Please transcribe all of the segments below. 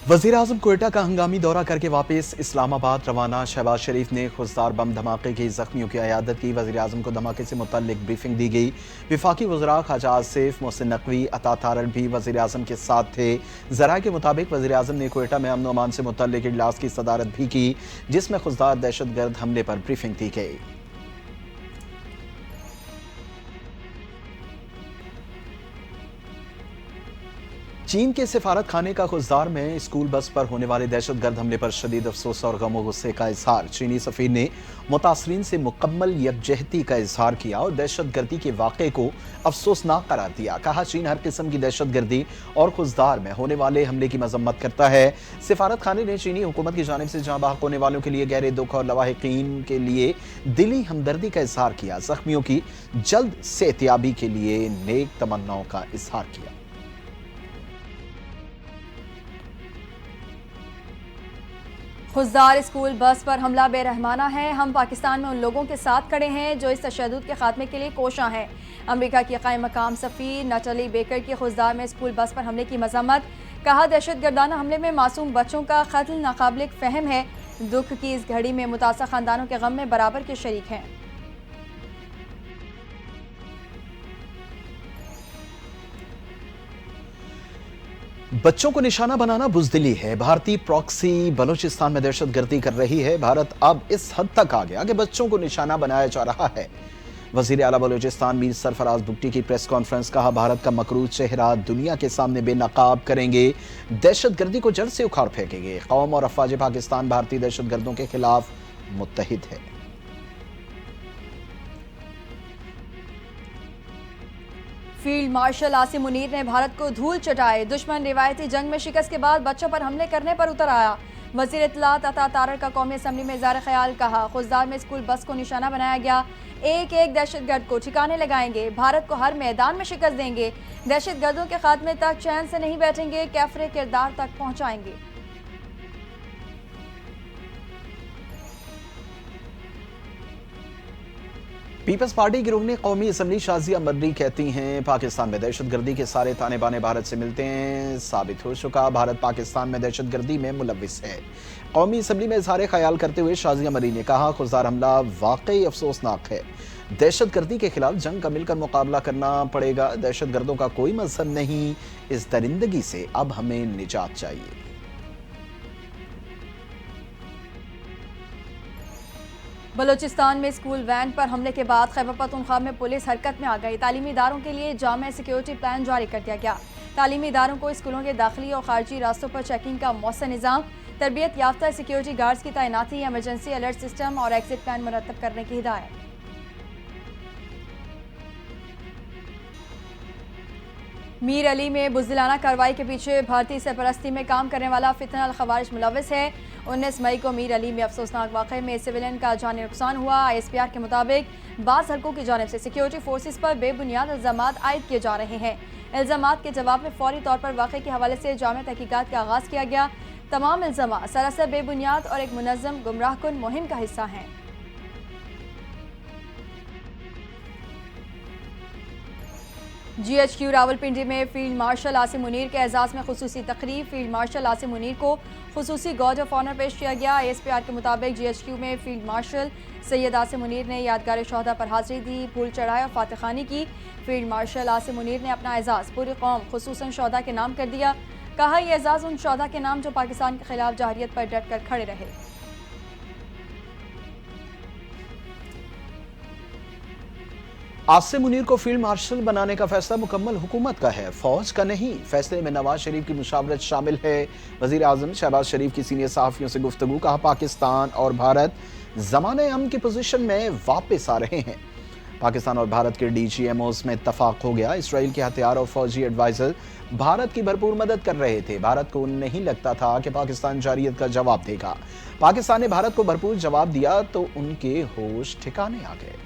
वज़ीर-ए-आज़म कोयटा का हंगामी दौरा करके वापस इस्लामाबाद रवाना। शहबाज शरीफ ने खुशदार बम धमाके के जख्मियों की इयादत की। वज़ीर-ए-आज़म को धमाके से मुतल्लिक ब्रीफिंग दी गई। वफाकी वज़रा ख्वाजा आसिफ, मोहसिन नकवी, अता तारड़ भी वज़ीर-ए-आज़म के साथ थे। ज़राए के मुताबिक वज़ीर-ए-आज़म ने कोयटा में अमन अमान से मुतल्लिक इजलास की सदारत भी की, जिसमें खुशदार दहशतगर्द हमले पर ब्रीफिंग दी गई। चीन के सिफारत खाने का खुशदार में स्कूल बस पर होने वाले दहशतगर्द हमले पर शदीद अफसोस और गम गुस्से का इजहार। चीनी सफीर ने मुतासरीन से मुकम्मल यकजहती का इजहार किया और दहशतगर्दी के वाक़े को अफसोसनाक करार दिया। कहा, चीन हर किस्म की दहशतगर्दी और खुशदार में होने वाले हमले की मजम्मत करता है। सिफारत खाने ने चीनी हुकूमत की जानिब से जाँ बहक होने वालों के लिए गहरे दुख और लवाहिकीन के लिए दिली हमदर्दी का इजहार किया। जख्मियों की जल्द सेहतियाबी के लिए नेक तमन्नाओं का इजहार किया। खुशदार स्कूल बस पर हमला बेरहमाना है। हम पाकिस्तान में उन लोगों के साथ खड़े हैं जो इस तशद्दुद के खात्मे के लिए कोशां हैं। अमेरिका की कायम मकाम सफ़ीर नटली बेकर की खुशदार में स्कूल बस पर हमले की मजम्मत। कहा, दहशतगर्दाना हमले में मासूम बच्चों का कत्ल नाकाबिल फ़हम है। दुख की इस घड़ी में मुतासर ख़ानदानों के गम में बराबर के शरीक हैं। बच्चों को निशाना बनाना बुज़दिली है। भारतीय प्रॉक्सी बलूचिस्तान में दहशतगर्दी कर रही है। भारत अब इस हद तक आ गया कि बच्चों को निशाना बनाया जा रहा है। वज़ीर आला बलूचिस्तान मीर सरफराज भुट्टी की प्रेस कॉन्फ्रेंस। कहा, भारत का मकरूज चेहरा दुनिया के सामने बेनकाब करेंगे, दहशतगर्दी को जड़ से उखाड़ फेंकेंगे। कौम और अफवाज पाकिस्तान भारतीय दहशतगर्दों के खिलाफ मुत्तहिद है। फील्ड मार्शल आसिम मुनीर ने भारत को धूल चटाए। दुश्मन रिवायती जंग में शिकस्त के बाद बच्चों पर हमले करने पर उतर आया। वज़ीर इत्तलात अता तारड़ का कौमी असम्बली में इज़हार ख्याल। कहा, खुशदार में स्कूल बस को निशाना बनाया गया। एक एक दहशतगर्द को ठिकाने लगाएंगे। भारत को हर मैदान में शिकस्त देंगे। दहशतगर्दों के खात्मे तक चैन से नहीं बैठेंगे, कैफरे किरदार तक पहुँचाएंगे। पीपल्स पार्टी गिरोह ने कौमी असम्बली शाजिया मर्री कहती हैं, पाकिस्तान में दहशतगर्दी के सारे ताने बाने भारत से मिलते हैं। साबित हो चुका, भारत पाकिस्तान में दहशतगर्दी में मुलविस है। कौमी असम्बली में इजहार ख्याल करते हुए शाजिया मर्री ने कहा, खुशदार हमला वाकई अफसोसनाक है। दहशतगर्दी के खिलाफ जंग का मिलकर मुकाबला करना पड़ेगा। दहशतगर्दों का कोई मजहब नहीं। इस दरिंदगी से अब हमें निजात चाहिए। बलूचिस्तान में स्कूल वैन पर हमले के बाद खैबर पख्तूनख्वा में पुलिस हरकत में आ गई। तालीमी इदारों के लिए जामे सिक्योरिटी प्लान जारी कर दिया गया। तालीमी इदारों को स्कूलों के दाखिली और खारजी रास्तों पर चेकिंग का मौसर निज़ाम, तरबियत याफ्ता सिक्योरिटी गार्ड्स की तैनाती, एमरजेंसी अलर्ट सिस्टम और एग्जिट प्लान मुरतब करने की हिदायत। मीर अली में बुज़दिलाना कार्रवाई के पीछे भारतीय सरपरस्ती में काम करने वाला फितना अल खवारिज मुलविस है। 19 मई को मीर अली में अफसोसनाक वाक़े में सिविलियन का जानी नुकसान हुआ। ISPR के मुताबिक बाज़ हलकों की जानिब से सिक्योरिटी फोर्सेस पर बेबुनियाद इल्ज़ामात आयद किए जा रहे हैं। इल्ज़ामात के जवाब में फौरी तौर पर वाक़े के हवाले से जामे तहकीकात का आगाज़ किया गया। तमाम इल्ज़ामात सरासर बेबुनियाद और एक मुनज़्ज़म गुमराहकुन मुहिम का हिस्सा हैं। GHQ रावलपिंडी में फील्ड मार्शल आसिम मुनीर के एजाज़ में खुसूसी तकरीब। फील्ड मार्शल आसिम मुनीर को खुसूसी गॉर्ड ऑफ ऑनर पेश किया गया। ISPR के मुताबिक GHQ में फील्ड मार्शल सैयद आसिम मुनीर ने यादगार शोहदा पर हाजिरी दी, फूल चढ़ाए और फातिह खानी की। फील्ड मार्शल आसिम मुनीर ने अपना एजाज़ पूरी कौम खुसूसन शोहदा के नाम कर दिया। कहा, यह एजाज़ उन शोहदा के नाम जो पाकिस्तान के खिलाफ जहरियत पर डट कर खड़े रहे। आसिम मुनीर को फील्ड मार्शल बनाने का फैसला मुकम्मल हुकूमत का है, फौज का नहीं। फैसले में नवाज शरीफ की मुशावरत शामिल है। वज़ीर आज़म शहबाज शरीफ की सीनियर सहाफ़ियों से गुफ्तगू। कहा, पाकिस्तान और भारत ज़माने अमन की पोजीशन में वापस आ रहे हैं। पाकिस्तान और भारत के DGMOs में इत्तफाक हो गया। इसराइल के हथियार और फौजी एडवाइज़र भारत की भरपूर मदद कर रहे थे। भारत को नहीं लगता था कि पाकिस्तान जारियत का जवाब देगा। पाकिस्तान ने भारत को भरपूर जवाब दिया तो उनके होश ठिकाने आ गए।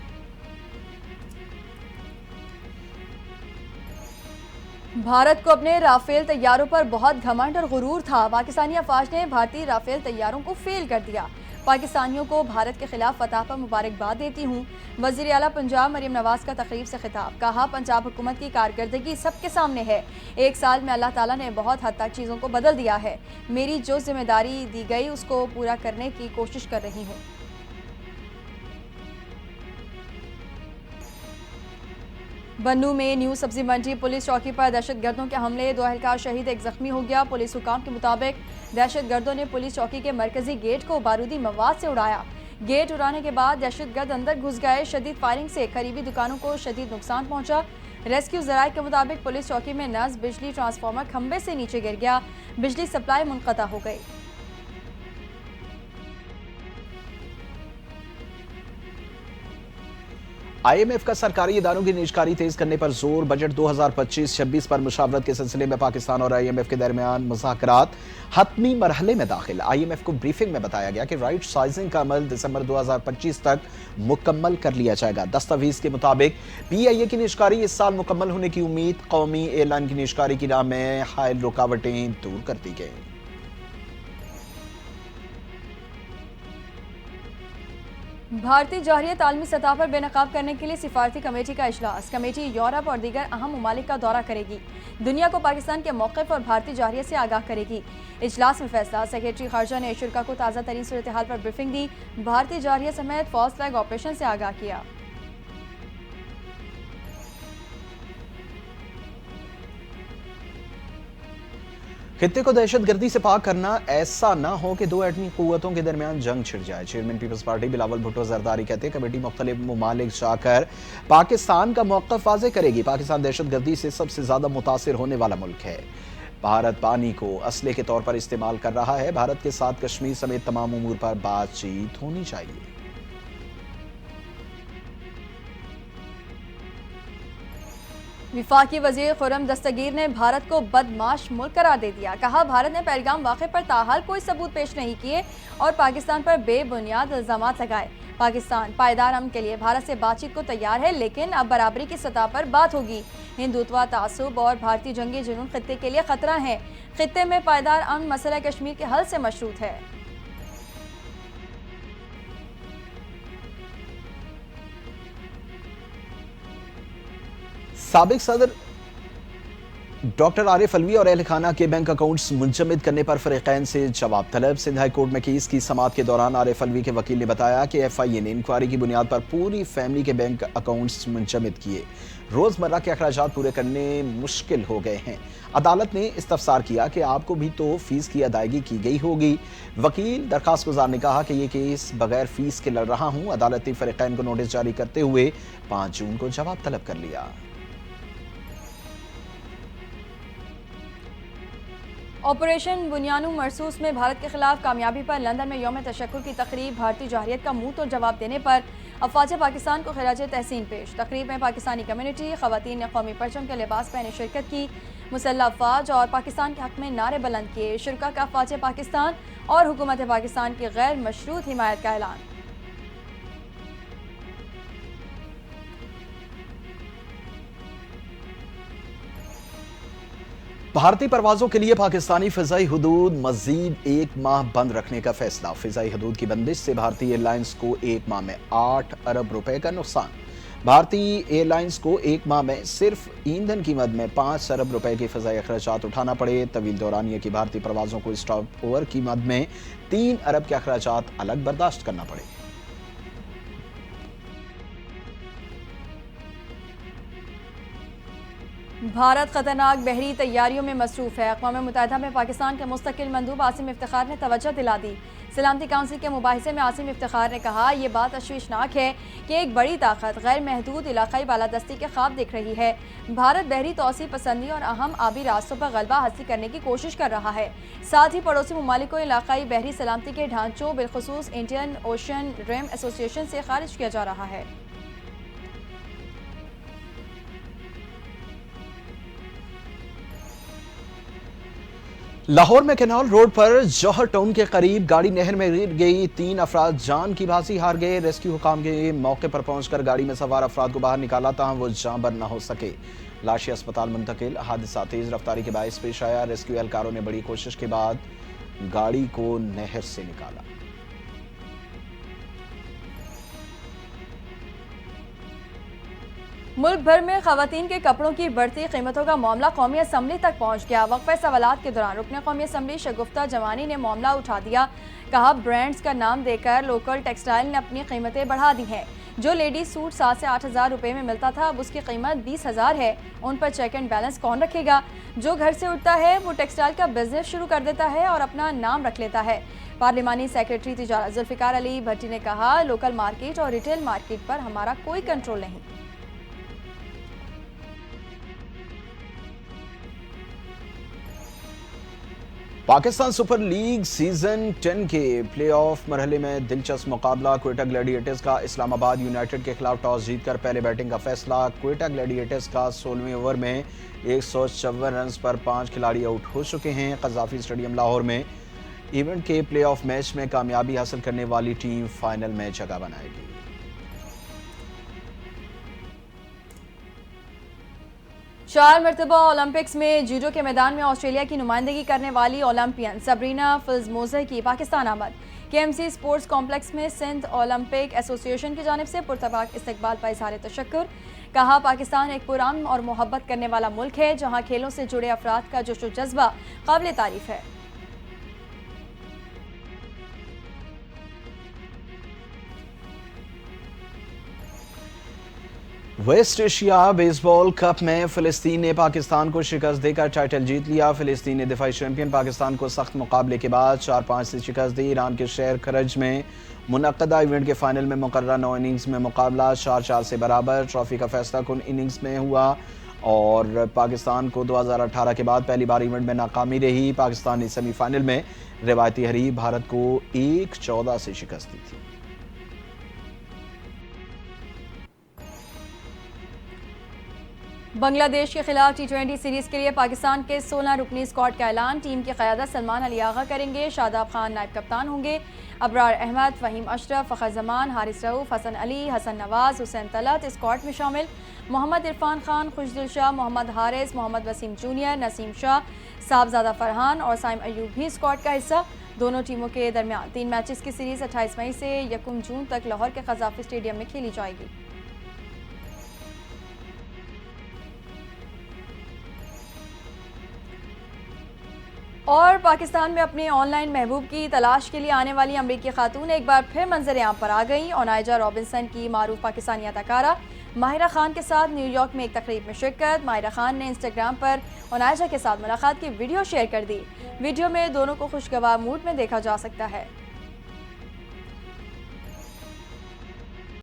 भारत को अपने राफेल तैयारों पर बहुत घमंड और गुरूर था। पाकिस्तानी अफवाज ने भारतीय राफेल तैयारों को फेल कर दिया। پاکستانیوں کو بھارت کے خلاف فتح پر مبارکباد دیتی ہوں۔ وزیر اعلیٰ پنجاب مریم نواز کا تقریب سے خطاب، کہا پنجاب حکومت کی کارکردگی سب کے سامنے ہے، 1 سال میں اللہ تعالیٰ نے بہت حد تک چیزوں کو بدل دیا ہے، میری جو ذمہ داری دی گئی اس کو پورا کرنے کی کوشش کر رہی ہوں۔ بنوں میں نیو سبزی منڈی پولیس چوکی پر دہشت گردوں کے حملے، 2 اہلکار شہید، 1 زخمی ہو گیا۔ پولیس حکام کے مطابق دہشت گردوں نے پولیس چوکی کے مرکزی گیٹ کو بارودی مواد سے اڑایا۔ گیٹ اڑانے کے بعد دہشت گرد اندر گھس گئے۔ شدید فائرنگ سے قریبی دکانوں کو شدید نقصان پہنچا۔ ریسکیو ذرائع کے مطابق پولیس چوکی میں نصب بجلی ٹرانسفارمر کھمبے سے نیچے گر گیا، بجلی سپلائی منقطع ہو گئی۔ آئی ایم ایف کا سرکاری اداروں کی نیجکاری تیز کرنے پر زور، بجٹ 2025-26 پر مشاورت کے سلسلے میں پاکستان اور آئی ایم ایف کے درمیان مذاکرات حتمی مرحلے میں داخل۔ آئی ایم ایف کو بریفنگ میں بتایا گیا کہ رائٹ سائزنگ کا عمل دسمبر 2025 تک مکمل کر لیا جائے گا۔ دستاویز کے مطابق پی آئی اے کی نیجکاری اس سال مکمل ہونے کی امید، قومی ایئر لائن کی نیجکاری کی راہ میں حائل رکاوٹیں دور کر دی گئیں۔ بھارتی جارحیت عالمی سطح پر بے نقاب کرنے کے لیے سفارتی کمیٹی کا اجلاس، کمیٹی یورپ اور دیگر اہم ممالک کا دورہ کرے گی، دنیا کو پاکستان کے موقف اور بھارتی جارحیت سے آگاہ کرے گی۔ اجلاس میں فیصلہ، سیکریٹری خارجہ نے شرکاء کو تازہ ترین صورتحال پر بریفنگ دی، بھارتی جارحیت سمیت فالس فلیگ آپریشن سے آگاہ کیا۔ خطے کو دہشت گردی سے پاک کرنا، ایسا نہ ہو کہ 2 ایٹمی قوتوں کے درمیان جنگ چھڑ جائے۔ چیئرمین پیپلز پارٹی بلاول بھٹو زرداری کہتے ہیں کمیٹی مختلف ممالک جا کر پاکستان کا موقف واضح کرے گی۔ پاکستان دہشت گردی سے سب سے زیادہ متاثر ہونے والا ملک ہے۔ بھارت پانی کو اسلحے کے طور پر استعمال کر رہا ہے۔ بھارت کے ساتھ کشمیر سمیت تمام امور پر بات چیت ہونی چاہیے۔ وفاقی وزیر خرم دستگیر نے بھارت کو بدمعاش ملک قرار دے دیا، کہا بھارت نے پہلگام واقعے پر تاحال کوئی ثبوت پیش نہیں کیے اور پاکستان پر بے بنیاد الزامات لگائے۔ پاکستان پائیدار امن کے لیے بھارت سے بات چیت کو تیار ہے، لیکن اب برابری کی سطح پر بات ہوگی۔ ہندوتوا تعصب اور بھارتی جنگی جنون خطے کے لیے خطرہ ہیں۔ خطے میں پائیدار امن مسئلہ کشمیر کے حل سے مشروط ہے۔ سابق صدر ڈاکٹر عارف علوی اور اہل خانہ کے بینک اکاؤنٹس منجمد کرنے پر فریقین سے جواب طلب۔ سندھ ہائی کورٹ میں کیس کی سماعت کے دوران عارف علوی کے وکیل نے بتایا کہ ایف آئی اے نے انکوائری کی بنیاد پر پوری فیملی کے بینک اکاؤنٹس منجمد کیے، روزمرہ کے اخراجات پورے کرنے مشکل ہو گئے ہیں۔ عدالت نے استفسار کیا کہ آپ کو بھی تو فیس کی ادائیگی کی گئی ہوگی۔ وکیل درخواست گزار نے کہا کہ یہ کیس بغیر فیس کے لڑ رہا ہوں۔ عدالت نے فریقین کو نوٹس جاری کرتے ہوئے 5 جون کو جواب طلب کر لیا۔ آپریشن بنیانو مرسوس میں بھارت کے خلاف کامیابی پر لندن میں یوم تشکر کی تقریب، بھارتی جارحیت کا منہ توڑ جواب دینے پر افواج پاکستان کو خراج تحسین پیش۔ تقریب میں پاکستانی کمیونٹی، خواتین نے قومی پرچم کے لباس پہنے شرکت کی، مسلح افواج اور پاکستان کے حق میں نعرے بلند کیے۔ شرکاء کا افواج پاکستان اور حکومت پاکستان کی غیر مشروط حمایت کا اعلان۔ بھارتی پروازوں کے لیے پاکستانی فضائی حدود مزید 1 ماہ بند رکھنے کا فیصلہ۔ فضائی حدود کی بندش سے بھارتی ایئر لائنز کو 1 ماہ میں 8 ارب روپے کا نقصان۔ بھارتی ایئر لائنز کو 1 ماہ میں صرف ایندھن قیمت میں 5 ارب روپے کے فضائی اخراجات اٹھانا پڑے۔ طویل دورانیے کی بھارتی پروازوں کو اسٹاپ اوور کی مد میں 3 ارب کے اخراجات الگ برداشت کرنا پڑے۔ بھارت خطرناک بحری تیاریوں میں مصروف ہے۔ اقوام متحدہ میں پاکستان کے مستقل مندوب عاصم افتخار نے توجہ دلا دی۔ سلامتی کونسل کے مباحثے میں عاصم افتخار نے کہا یہ بات تشویشناک ہے کہ ایک بڑی طاقت غیر محدود علاقائی بالادستی کے خواب دیکھ رہی ہے۔ بھارت بحری توسیع پسندی اور اہم آبی راستوں پر غلبہ حاصل کرنے کی کوشش کر رہا ہے، ساتھ ہی پڑوسی ممالک کو علاقائی بحری سلامتی کے ڈھانچوں بالخصوص انڈین اوشن ریم ایسوسی ایشن سے خارج کیا جا رہا ہے۔ لاہور میں کینال روڈ پر جوہر ٹاؤن کے قریب گاڑی نہر میں گر گئی، 3 افراد جان کی بازی ہار گئے۔ ریسکیو حکام کے موقع پر پہنچ کر گاڑی میں سوار افراد کو باہر نکالا تاہم وہ جاں بر نہ ہو سکے، لاشیں اسپتال منتقل۔ حادثہ تیز رفتاری کے باعث پیش آیا، ریسکیو اہلکاروں نے بڑی کوشش کے بعد گاڑی کو نہر سے نکالا۔ मुल्क भर में खवातीन के कपड़ों की बढ़ती कीमतों का मामला कौमी असम्बली तक पहुँच गया। वक्फे सवालात के दौरान रुकन कौमी असम्बली शगुफ्ता जवानी ने मामला उठा दिया। कहा, ब्रांड्स का नाम देकर लोकल टेक्सटाइल ने अपनी कीमतें बढ़ा दी हैं। जो लेडीज सूट 7 से 8 हज़ार रुपये में मिलता था, अब उसकी कीमत 20 हज़ार है। उन पर चेक एंड बैलेंस कौन रखेगा? जो घर से उठता है वो टेक्सटाइल का बिजनेस शुरू कर देता है और अपना नाम रख लेता है। पार्लिमानी सेक्रेटरी तिजारत जुल्फिकार अली भट्टी ने कहा, लोकल मार्केट और रिटेल मार्केट पर हमारा कोई कंट्रोल नहीं। पाकिस्तान सुपर लीग सीजन 10 के प्लेऑफ मरहले में दिलचस्प मुकाबला। क्वेटा ग्लैडिएटर्स का इस्लामाबाद यूनाइटेड के खिलाफ टॉस जीतकर पहले बैटिंग का फैसला। क्वेटा ग्लैडिएटर्स का 16वें ओवर में 154 रन पर 5 खिलाड़ी आउट हो चुके हैं। कज़ाफी स्टेडियम लाहौर में इवेंट के प्लेऑफ मैच में कामयाबी हासिल करने वाली टीम फाइनल में जगह बनाएगी। चार मरतबा ओलंपिक्स में जूडो के मैदान में ऑस्ट्रेलिया की नुमाइंदगी करने वाली ओलंपियन सबरीना फिल्जमोज़र की पाकिस्तान आमद। KMC स्पोर्ट्स कॉम्प्लेक्स में सिंध ओलंपिक एसोसिएशन की जानिब से पुरतबाक इस्तकबाल पर इज़हार तशक्कुर। कहा, पाकिस्तान एक पुरअमन और मोहब्बत करने वाला मुल्क है, जहाँ खेलों से जुड़े अफराद का जोश व जज्बा काबिल तारीफ है। वेस्ट एशिया बेसबॉल कप में फिलिस्तीन ने पाकिस्तान को शिकस्त देकर टाइटल जीत लिया। फिलिस्तीन ने दिफाई चैंपियन पाकिस्तान को सख्त मुकाबले के बाद 4-5 से शिकस्त दी। ईरान के शहर खरज में मुनक्कदा इवेंट के फाइनल में मुकर्रर 9 इनिंग्स में मुकाबला 4-4 से बराबर। ट्रॉफी का फैसला कुल इनिंग्स में हुआ और पाकिस्तान को 2018 के बाद पहली बार इवेंट में नाकामी रही। पाकिस्तान ने सेमीफाइनल में रिवायती हरीफ भारत को 1-14 से शिकस्त दी थी। बांग्लादेश के खिलाफ T20 सीरीज के लिए पाकिस्तान के 16 रुकनी स्क्वाड का ऐलान। टीम की क़यादत सलमान अली आगा करेंगे। शादाब खान नायब कप्तान होंगे। अबरार अहमद, फ़हीम अशरफ, फ़खर जमान, हारिस रऊफ, हसन अली, हसन नवाज, हुसैन तलत स्क्वाड में शामिल। मोहम्मद इरफान खान, खुशदिल शाह, मोहम्मद हारिस, मोहम्मद वसीम जूनियर, नसीम शाह, साहबजादा फरहान और साइम अयूब भी स्क्वाड का हिस्सा। दोनों टीमों के दरमियान 3 मैचेस की सीरीज 28 मई से 1 जून तक लाहौर के क़ज़ाफ़ी स्टेडियम में खेली जाएगी। और पाकिस्तान में अपने ऑनलाइन महबूब की तलाश के लिए आने वाली अमरीकी खातून एक बार फिर मंजर आम पर आ गई। ओनाइजा रॉबिन्सन की मारूफ पाकिस्तानी अदाकारा माहिरा खान के साथ न्यूयॉर्क में एक तकरीब में शिरकत। माहिरा खान ने इंस्टाग्राम पर ओनाइजा के साथ मुलाकात की वीडियो शेयर कर दी। वीडियो में दोनों को खुशगवार मूड में देखा जा सकता है।